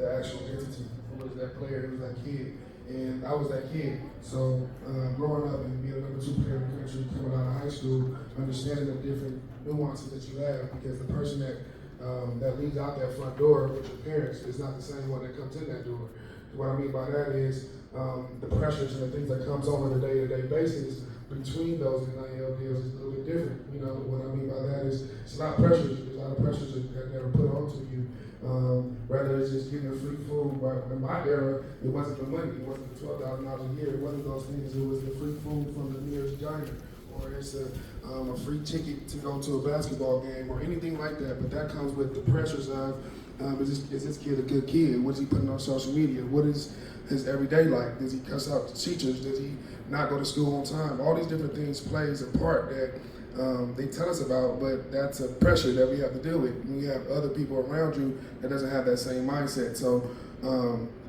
the actual entity. Who was that player? Who was that kid? And I was that kid. So growing up and being a number 2 player in the country, coming out of high school, understanding the different nuances that you have, because the person that leads out that front door with your parents is not the same one that comes in that door. What I mean by that is the pressures and the things that comes on a day-to-day basis between those NIL deals is a little bit different. You know, what I mean by that is it's a lot of pressures. There's a lot of pressures that are put onto you. Whether it's just getting a free food, right? In my era, it wasn't the money. It wasn't the $12,000 a year. It wasn't those things. It was the free food from the nearest giant, or it's a free ticket to go to a basketball game, or anything like that. But that comes with the pressures of is this kid a good kid? What is he putting on social media? What is his everyday like? Does he cuss out the teachers? Does he not go to school on time? All these different things plays a part that they tell us about, but that's a pressure that we have to deal with. When you have other people around you that doesn't have that same mindset. So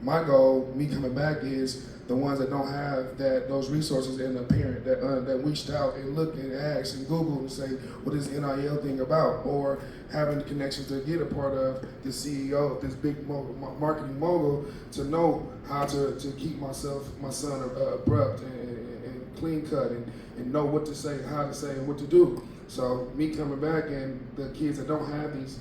my goal, me coming back, is the ones that don't have those resources and the parent that reached out and looked and asked and Googled and say, what is the NIL thing about? Or having the connections to get a part of the CEO of this big marketing mogul to know how to keep my son abrupt and clean cut and know what to say, how to say, and what to do. So me coming back and the kids that don't have these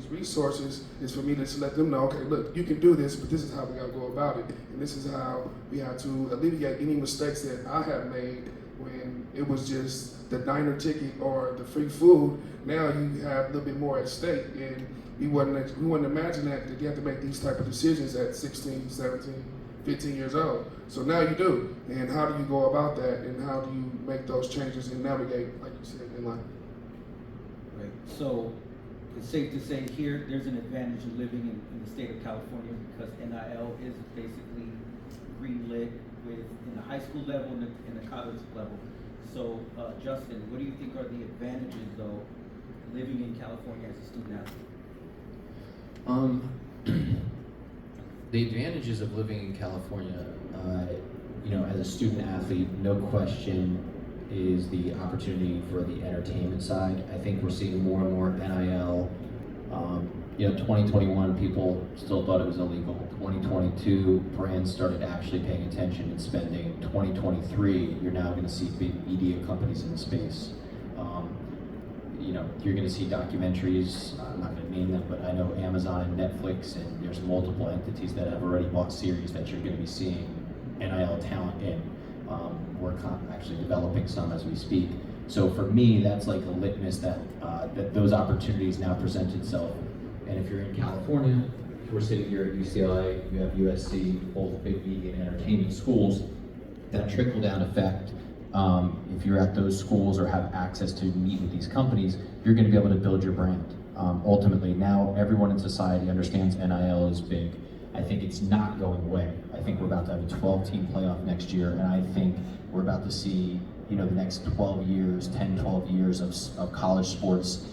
resources is for me to just let them know, okay, look, you can do this, but this is how we gotta go about it. And this is how we have to alleviate any mistakes that I have made when it was just the diner ticket or the free food. Now you have a little bit more at stake, and we wouldn't imagine that you have to make these type of decisions at 16, 17, 15 years old. So now you do. And how do you go about that, and how do you make those changes and navigate, like you said, in life? Right. So it's safe to say here there's an advantage of living in the state of California, because NIL is basically greenlit in the high school level and in the college level. So Justin, what do you think are the advantages though living in California as a student athlete? The advantages of living in California, as a student athlete, no question, is the opportunity for the entertainment side. I think we're seeing more and more NIL. 2021, people still thought it was illegal. 2022, brands started actually paying attention and spending. 2023, you're now going to see big media companies in the space. You're going to see documentaries. I'm not going to name them, but I know Amazon and Netflix, and there's multiple entities that have already bought series that you're going to be seeing NIL talent in. We're actually developing some as we speak. So for me, that's like a litmus that those opportunities now present itself. And if you're in California, we're sitting here at UCLA, you have USC, both big media and entertainment schools. That trickle-down effect, if you're at those schools or have access to meet with these companies, you're going to be able to build your brand. Ultimately, now everyone in society understands NIL is big. I think it's not going away. I think we're about to have a 12-team playoff next year, and I think we're about to see, the next 12 years, 10, 12 years of college sports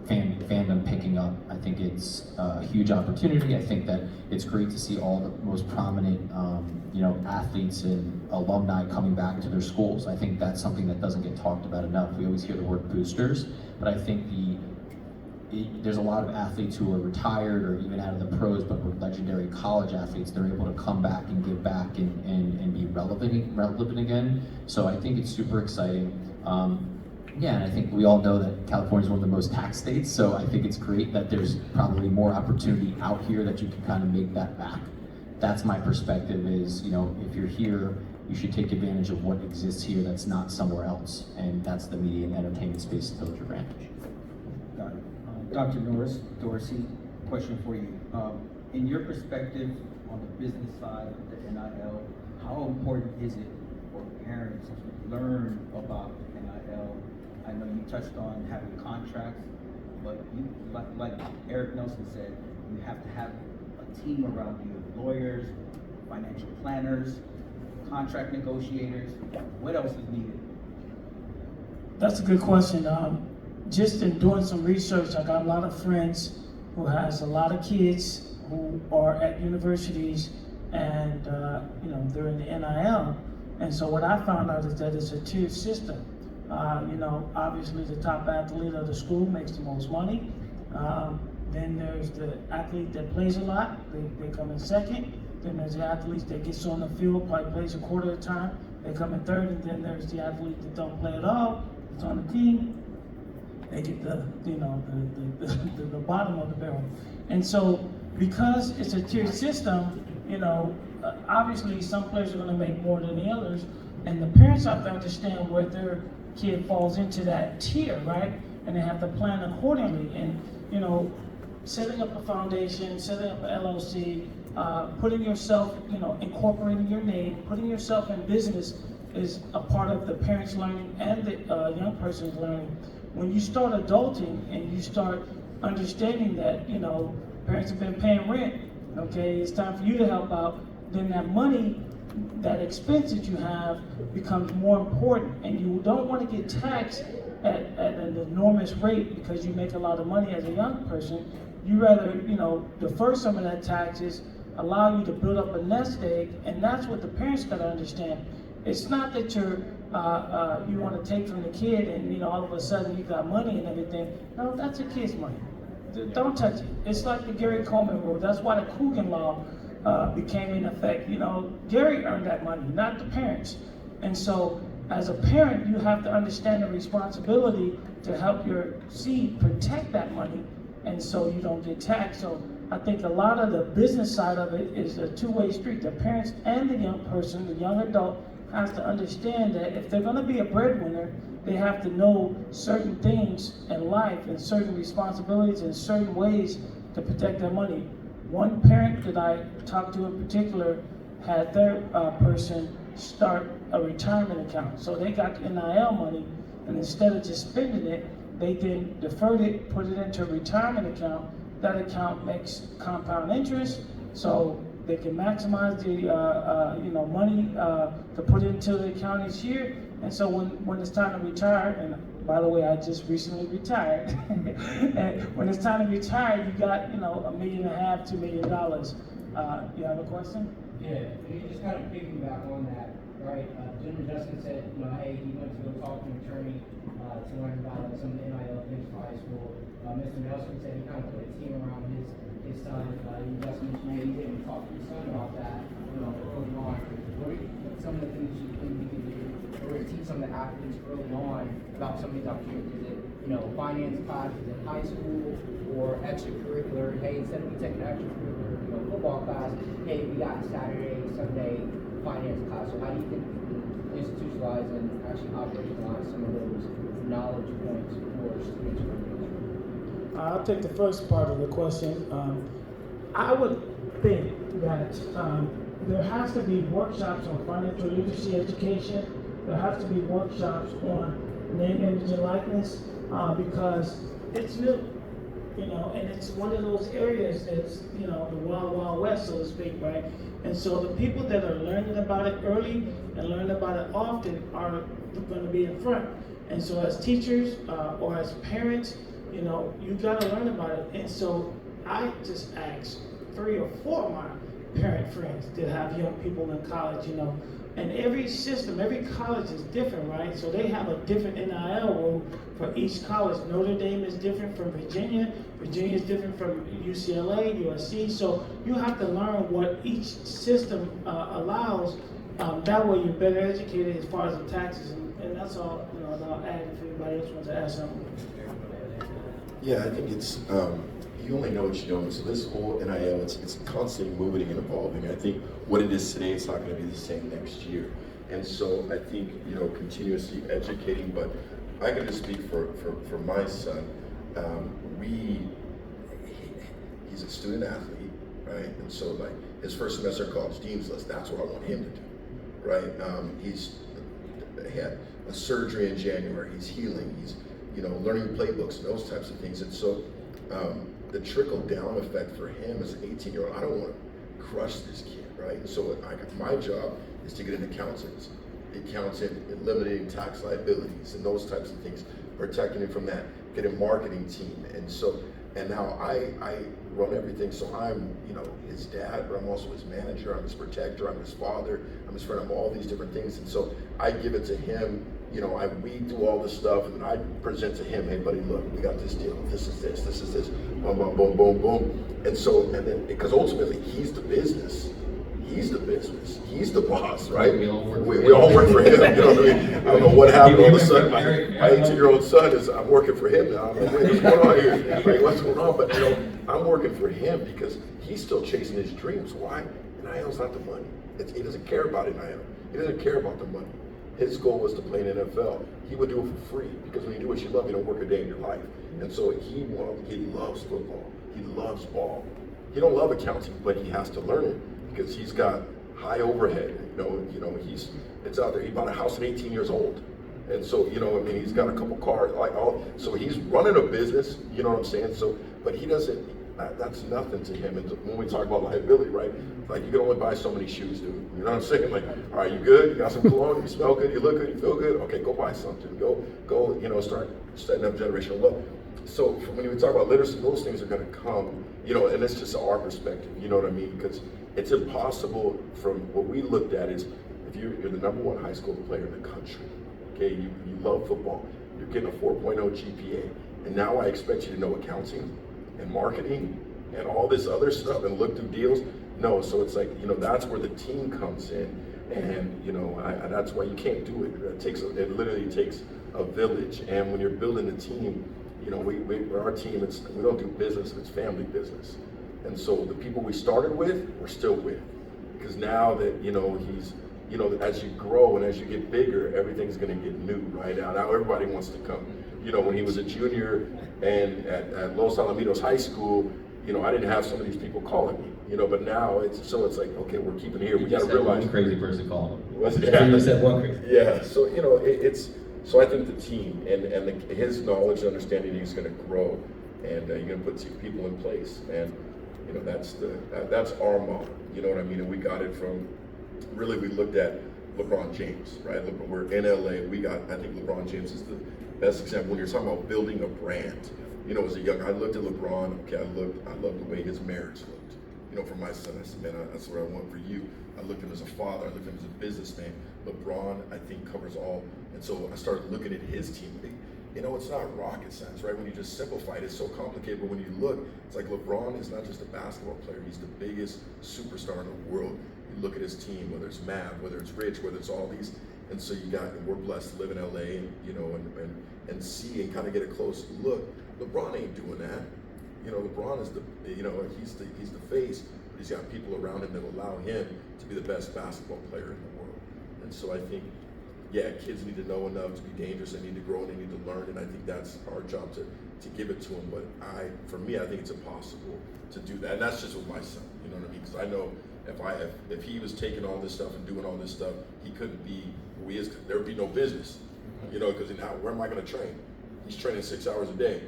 fandom picking up. I think it's a huge opportunity. I think that it's great to see all the most prominent, athletes and alumni coming back to their schools. I think that's something that doesn't get talked about enough. We always hear the word boosters, but I think there's a lot of athletes who are retired or even out of the pros, but were legendary college athletes. They're able to come back and give back and be relevant again. So I think it's super exciting. And I think we all know that California is one of the most taxed states, so I think it's great that there's probably more opportunity out here that you can kind of make that back. That's my perspective is, if you're here, you should take advantage of what exists here that's not somewhere else, and that's the media and entertainment space to build your brand. Got it. Dr. Dorsey, question for you. In your perspective on the business side of the NIL, how important is it for parents to learn about NIL? I know you touched on having contracts, but you, like Eric Nelson said, you have to have a team around you of lawyers, financial planners, contract negotiators. What else is needed? That's a good question. Just in doing some research, I got a lot of friends who has a lot of kids who are at universities and they're in the NIL. And so what I found out is that it's a tiered system. Obviously the top athlete of the school makes the most money. Then there's the athlete that plays a lot, they come in second. Then there's the athlete that gets on the field, probably plays a quarter of the time, they come in third. And then there's the athlete that don't play at all, that's on the team, they get the bottom of the barrel. And so because it's a tiered system, obviously some players are gonna make more than the others, and the parents have to understand where their kid falls into that tier, right? And they have to plan accordingly. And setting up a foundation, setting up an LLC, putting yourself, incorporating your name, putting yourself in business is a part of the parents' learning and the young person's learning. When you start adulting and you start understanding that, parents have been paying rent, okay, it's time for you to help out, then that money, that expense that you have becomes more important, and you don't want to get taxed at an enormous rate because you make a lot of money as a young person. You rather, defer some of that taxes, allow you to build up a nest egg, and that's what the parents got to understand. It's not that you want to take from the kid and all of a sudden you got money and everything. No, that's a kid's money. Don't touch it. It's like the Gary Coleman rule. That's why the Coogan law became in effect. Gary earned that money, not the parents. And so as a parent, you have to understand the responsibility to help your seed protect that money, and so you don't get taxed. So I think a lot of the business side of it is a two-way street. The parents and the young person, the young adult, has to understand that if they're going to be a breadwinner, they have to know certain things in life and certain responsibilities and certain ways to protect their money. One parent that I talked to in particular had their person start a retirement account. So they got the NIL money, and instead of just spending it, they then deferred it, put it into a retirement account. That account makes compound interest, so they can maximize the money to put into the account each year. And so when it's time to retire, and by the way, I just recently retired. And when it's time to retire, you got $1.5 million, $2 million. You have a question? Yeah, you just kind of piggyback on that, right? Gentleman Justin said, hey, he went to go talk to an attorney to learn about some of the NIL things for high school. Mr. Nelson said he kind of put a team around his son. You just mentioned, hey, he didn't talk to his son about that, early on. What are some of the things you think we can do or teach some of the athletes early on about some of these opportunities? Is it, finance classes in high school or extracurricular? Hey, instead of taking extracurricular, football class, hey, we got Saturday, Sunday finance class. So how do you think we can institutionalize and actually operationalize some of those knowledge points for students? I'll take the first part of the question. I would think that there has to be workshops on financial literacy education. There has to be workshops on name, image, and likeness because it's new, and it's one of those areas that's, the wild, wild west, so to speak, right? And so the people that are learning about it early and learning about it often are going to be in front. And so as teachers or as parents, you got to learn about it. And so I just asked 3 or 4 of my parent friends that have young people in college, and every system, every college is different, right? So they have a different NIL rule for each college. Notre Dame is different from Virginia. Virginia is different from UCLA, USC. So you have to learn what each system allows. That way you're better educated as far as the taxes. And that's all, and I'll add if anybody else wants to add something. Yeah, I think it's, you only know what you know. So this whole NIL, it's constantly moving and evolving. I think what it is today, it's not going to be the same next year. And so I think, continuously educating, but I can just speak for my son. He's a student athlete, right? And so like his first semester of college dean's list, that's what I want him to do, right? He had a surgery in January, he's healing, he's learning playbooks and those types of things. And so the trickle down effect for him as an 18-year-old, I don't want to crush this kid, right? And so my job is to get an accountant, eliminating tax liabilities and those types of things, protecting him from that, get a marketing team. And now I run everything. So I'm, his dad, but I'm also his manager, I'm his protector, I'm his father, I'm his friend, I'm all these different things. And so I give it to him. I weed through all this stuff, and then I present to him, hey buddy, look, we got this deal, this is this, boom, boom, boom, boom, boom. And so, and then, because ultimately he's the business. He's the business. He's the boss, right? We all work for we him. all work for him. You know what I mean? I don't know what happened. All of a sudden, my Eric, 18-year-old son is, I'm working for him now. I'm like, wait, what's going on here? Like, what's going on? But, you know, I'm working for him because he's still chasing his dreams. Why? NIL's not the money. He doesn't care about NIL. He doesn't care about the money. His goal was to play in NFL. He would do it for free because when you do what you love, you don't work a day in your life. And so he loves football. He loves ball. He don't love accounting, but he has to learn it because he's got high overhead. It's out there. He bought a house at 18 years old. And so, he's got a couple cars, so he's running a business, you know what I'm saying? So, but he doesn't, that's nothing to him. And when we talk about liability, right? Like, you can only buy so many shoes, dude. You know what I'm saying? Like, all right, you good? You got some cologne? You smell good? You look good? You feel good? Okay, go buy something. Go, start setting up generational wealth. So when we talk about literacy, those things are going to come, and it's just our perspective, you know what I mean? Because it's impossible from what we looked at is if you're the #1 high school player in the country, okay, you love football, you're getting a 4.0 GPA, and now I expect you to know accounting and marketing and all this other stuff and look through deals. No, so it's like, that's where the team comes in, and that's why you can't do it. It literally takes a village, and when you're building a team, our team, we don't do business, it's family business. And so the people we started with, we're still with. Because now that, he's, as you grow and as you get bigger, everything's gonna get new, right? Now everybody wants to come. When he was a junior and at Los Alamitos High School, I didn't have some of these people calling me, but now it's like, okay, we're keeping here. We gotta realize. One crazy person called him. Was it? You said one crazy. Yeah, so so I think the team and his knowledge and understanding is going to grow, and you're going to put people in place, and that's our model. You know what I mean? And we got it from really we looked at LeBron James, right? We're in LA. I think LeBron James is the best example when you're talking about building a brand. As a young, I looked at LeBron. Okay, I loved the way his marriage looked. For my son, I said, man, that's what I want for you. I looked at him as a father. I looked at him as a businessman. LeBron, I think, covers all. And so I started looking at his team. It's not rocket science, right? When you just simplify it, it's so complicated. But when you look, it's like LeBron is not just a basketball player. He's the biggest superstar in the world. You look at his team, whether it's Mav, whether it's Rich, whether it's all these. And so we're blessed to live in LA, and see and kind of get a close look. LeBron ain't doing that. LeBron is he's the face, but he's got people around him that allow him to be the best basketball player in the world. And so I think, kids need to know enough to be dangerous. They need to grow and they need to learn. And I think that's our job to give it to them. But for me, I think it's impossible to do that. And that's just with my son. You know what I mean? Because I know if he was taking all this stuff and doing all this stuff, he couldn't be who he is. There would be no business. Because now where am I going to train? He's training 6 hours a day.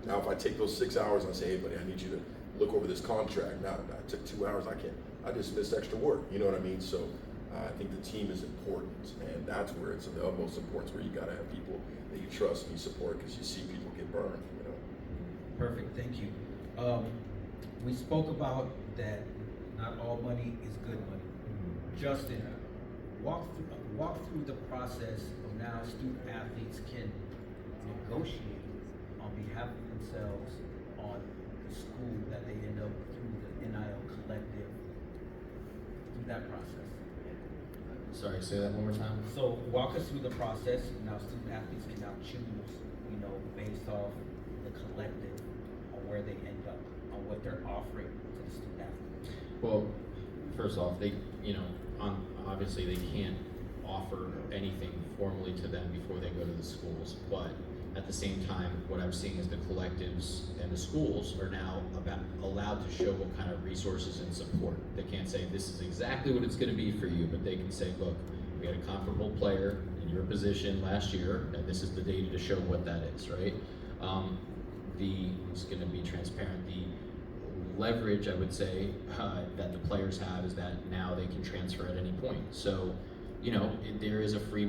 Now, if I take those 6 hours and I say, hey, buddy, I need you to look over this contract. Now, I took 2 hours. I just missed extra work. You know what I mean? So I think the team is important, and that's where it's of the utmost importance, where you got to have people that you trust and you support, because you see people get burned. Perfect, thank you. We spoke about that not all money is good money. Justin, walk through the process of now student athletes can negotiate on behalf of themselves on the school that they end up through the NIL collective, through that process. Sorry, say that one more time. So walk us through the process. Now student athletes can now choose, based off the collective on where they end up, on what they're offering to the student athletes. Well, first off, obviously they can't offer anything formally to them before they go to the schools, but at the same time, what I'm seeing is the collectives and the schools are now allowed to show what kind of resources and support. They can't say this is exactly what it's going to be for you, but they can say, look, we had a comparable player in your position last year, and this is the data to show what that is, right? It's going to be transparent. The leverage, I would say, that the players have is that now they can transfer at any point. So, there is a free